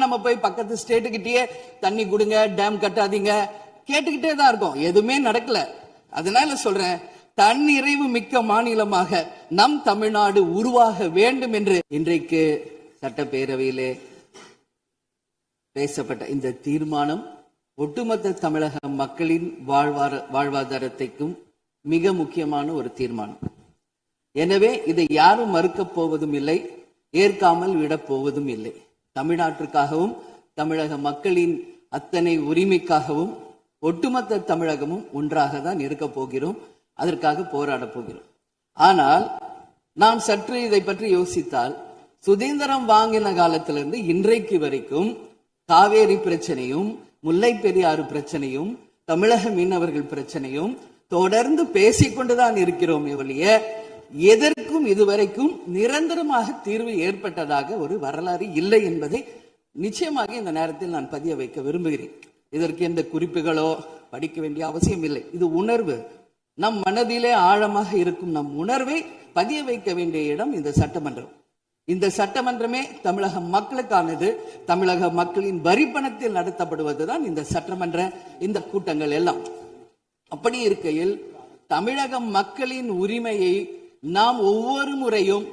நம்ம போய் பக்கத்து ஸ்டேட்டுக்கிட்டே தண்ணி கொடுங்க, டேம் கட்டாதீங்க கேட்டுக்கிட்டே தான் இருக்கோம், எதுவுமே நடக்கல. அதனால சொல்றேன், தன்னிறைவு மிக்க மாநிலமாக நம் தமிழ்நாடு உருவாக வேண்டும் என்று இன்றைக்கு சட்டப்பேரவையிலே பேசப்பட்ட இந்த தீர்மானம் ஒட்டுமொத்த தமிழக மக்களின் வாழ்வாதாரத்திற்கும் மிக முக்கியமான ஒரு தீர்மானம். எனவே இதை யாரும் மறுக்கப் போவதும் இல்லை, ஏற்காமல் விடப் போவதும் இல்லை. தமிழ்நாட்டிற்காகவும் தமிழக மக்களின் அத்தனை உரிமைக்காகவும் ஒட்டுமொத்த தமிழகமும் ஒன்றாக தான் இருக்க போகிறோம், அதற்காக போராட போகிறோம். ஆனால் நாம் சற்று இதை பற்றி யோசித்தால், சுதந்திரம் வாங்கின காலத்திலிருந்து இன்றைக்கு வரைக்கும் காவேரி பிரச்சனையும் முல்லை பெரியாறு பிரச்சனையும் தமிழக மீனவர்கள் பிரச்சனையும் தொடர்ந்து பேசிக்கொண்டுதான் இருக்கிறோம். ஒழிய எதற்கும் இதுவரைக்கும் நிரந்தரமாக தீர்வு ஏற்பட்டதாக ஒரு வரலாறு இல்லை என்பதை நிச்சயமாக இந்த நேரத்தில் நான் பதிய வைக்க விரும்புகிறேன். இதற்கு எந்த குறிப்புகளோ படிக்க வேண்டிய அவசியம் இல்லை. இது உணர்வு, நம் மனதிலே ஆழமாக இருக்கும் நம் உணர்வை பதிய வைக்க வேண்டிய இடம் இந்த சட்டமன்றம். இந்த சட்டமன்றமே தமிழக மக்களுக்கானது. தமிழக மக்களின் வரி பணத்தில் நடத்தப்படுவதுதான் இந்த சட்டமன்ற இந்த கூட்டங்கள் எல்லாம். அப்படி இருக்கையில் தமிழக மக்களின் உரிமையை நாம் ஒவ்வொரு முறையும்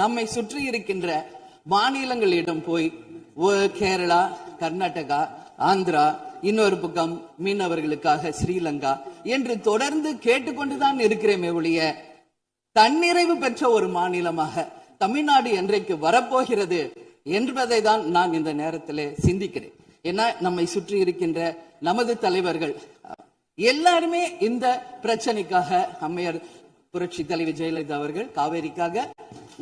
நம்மை சுற்றி இருக்கின்ற மாநிலங்களிடம் போய் கேரளா, கர்நாடகா, ஆந்திரா, இன்னொரு பக்கம் மீனவர்களுக்காக ஸ்ரீலங்கா என்று தொடர்ந்து கேட்டுக்கொண்டுதான் இருக்கிறேமே ஒழிய தன்னிறைவு பெற்ற ஒரு மாநிலமாக தமிழ்நாடு என்றைக்கு வரப்போகிறது என்பதை தான் நான் இந்த நேரத்தில் சிந்திக்கிறேன். ஏன்னா நம்மை சுற்றி இருக்கின்ற நமது தலைவர்கள் எல்லாருமே இந்த பிரச்சனைக்காக, அம்மையார் புரட்சி தலைவர் ஜெயலலிதா அவர்கள் காவேரிக்காக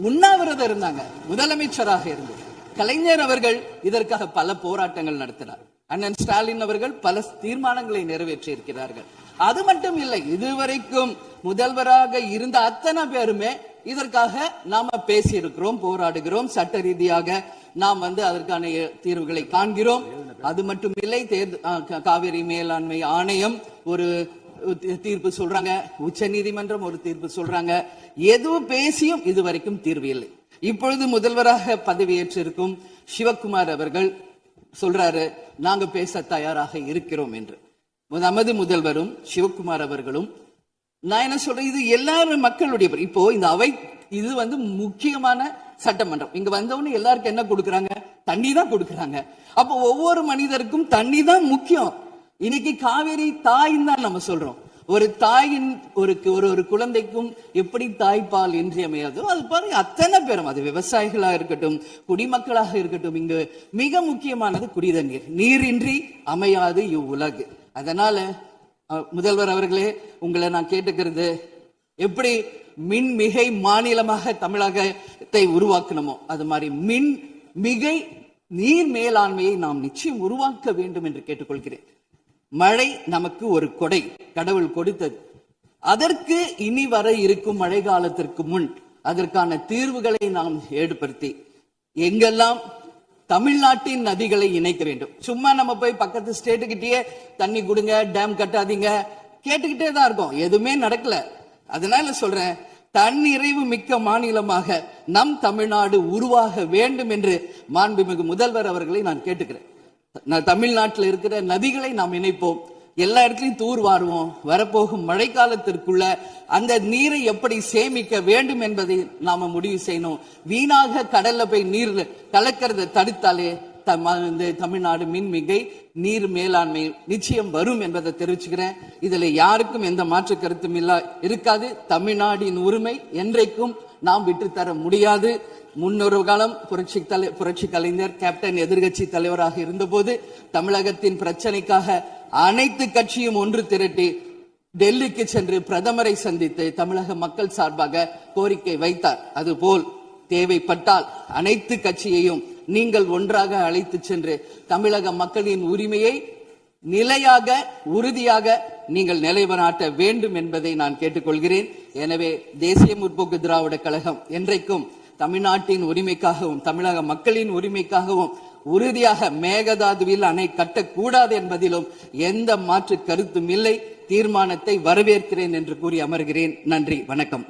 உண்ணாவிரதம் இருந்தாங்க, முதலமைச்சராக இருந்து. கலைஞர் அவர்கள் இதற்காக பல போராட்டங்கள் நடத்தினார். அண்ணன் ஸ்டாலின் அவர்கள் பல தீர்மானங்களை நிறைவேற்றி இருக்கிறார்கள். அது மட்டும் இல்லை, இதுவரைக்கும் முதல்வராக இருந்த அத்தனை பேருமே இதற்காக நாம பேசி இருக்கிறோம், போராடுகிறோம், சட்ட ரீதியாக நாம் அதற்கான தீர்வுகளை காண்கிறோம். அது மட்டும் இல்லை, காவிரி மேலாண்மை ஆணையம் ஒரு தீர்ப்பு சொல்றாங்க, உச்ச நீதிமன்றம் ஒரு தீர்ப்பு சொல்றாங்க. எதுவும் பேசியும் இதுவரைக்கும் தீர்வு இல்லை. இப்பொழுது முதல்வராக பதவியேற்றிருக்கும் சிவக்குமார் அவர்கள் சொல்றாரு, நாங்க பேச தயாராக இருக்கிறோம் என்று. நமது முதல்வரும் சிவக்குமார் அவர்களும், நான் என்ன சொல்றேன், இது எல்லாரும் மக்களுடைய, இப்போ இந்த அவை இது முக்கியமான சட்டமன்றம். இங்க வந்தவொன்னு எல்லாருக்கும் என்ன கொடுக்கறாங்க? தண்ணி தான் கொடுக்கறாங்க. அப்போ ஒவ்வொரு மனிதருக்கும் தண்ணி தான் முக்கியம். இன்னைக்கு காவேரி தாயின் தான் நம்ம சொல்றோம். ஒரு தாயின் ஒரு குழந்தைக்கும் எப்படி தாய்ப்பால் இன்றியமையாதோ அது பாருங்க, அத்தனை பேரும், அது விவசாயிகளாக இருக்கட்டும், குடிமக்களாக இருக்கட்டும், இங்கு மிக முக்கியமானது குடித நீர். நீரின்றி அமையாது இவ்வுலகு. அதனால முதல்வர் அவர்களே, உங்களை நான் கேட்டுக்கிறது, எப்படி மின் மிகை மாநிலமாக தமிழகத்தை உருவாக்கணுமோ அது மாதிரி மின் மிகை நீர் மேலாண்மையை நாம் நிச்சயம் உருவாக்க வேண்டும் என்று கேட்டுக்கொள்கிறேன். மழை நமக்கு ஒரு கொடை, கடவுள் கொடுத்தது. அதற்கு இனி வர இருக்கும் மழை காலத்திற்கு முன் அதற்கான தீர்வுகளை நாம் ஏற்படுத்தி எங்கெல்லாம் தமிழ்நாட்டின் நதிகளை இணைக்க வேண்டும். சும்மா நம்ம போய் பக்கத்து ஸ்டேட்டுக்கிட்டே தண்ணி கொடுங்க, டேம் கட்டாதீங்க கேட்டுக்கிட்டே தான் இருக்கோம், எதுவுமே நடக்கல. அதனால சொல்றேன், தன்னிறைவு மிக்க மாநிலமாக நம் தமிழ்நாடு உருவாக வேண்டும் என்று மாண்புமிகு முதல்வர் அவர்களை நான் கேட்டுக்கிறேன். தமிழ்நாட்டில் இருக்கிற நதிகளை நாம் இணைப்போம், எல்லா இடத்துலையும் தூர் வாருவோம். வரப்போகும் மழைக்காலத்திற்குள்ள அந்த நீரை எப்படி சேமிக்க வேண்டும் என்பதை நாம முடிவு செய்யணும். வீணாக கடல்ல போய் நீர் கலக்கிறத தடுத்தாலே தமிழ்நாடு மின்மிகை நீர் மேலாண்மை நிச்சயம் வரும் என்பதை தெரிவிச்சுக்கிறேன். இதுல யாருக்கும் எந்த மாற்று கருத்தும் இருக்காது. தமிழ்நாடின் உரிமை என்றைக்கும் நாம் விட்டுத்தர முடியாது. முன்னொரு காலம் புரட்சி கலைஞர் கேப்டன் எதிர்கட்சி தலைவராக இருந்தபோது தமிழகத்தின் பிரச்சனைக்காக அனைத்து கட்சியும் ஒன்று திரட்டி டெல்லிக்கு சென்று பிரதமரை சந்தித்து தமிழக மக்கள் சார்பாக கோரிக்கை வைத்தார். அதுபோல் தேவைப்பட்டால் அனைத்து கட்சியையும் நீங்கள் ஒன்றாக அழைத்து சென்று தமிழக மக்களின் உரிமையை நிலையாக உறுதியாக நீங்கள் நிலைநாட்ட வேண்டும் என்பதை நான் கேட்டுக்கொள்கிறேன். எனவே தேசிய முற்போக்கு திராவிட கழகம் என்றைக்கும் தமிழ்நாட்டின் உரிமைக்காகவும் தமிழக மக்களின் உரிமைக்காகவும் உறுதியாக மேகதாதுவில் அணை கட்டக்கூடாது என்பதிலும் எந்த மாற்று கருத்தும் இல்லை. தீர்மானத்தை வரவேற்கிறேன் என்று கூறி அமர்கிறேன். நன்றி, வணக்கம்.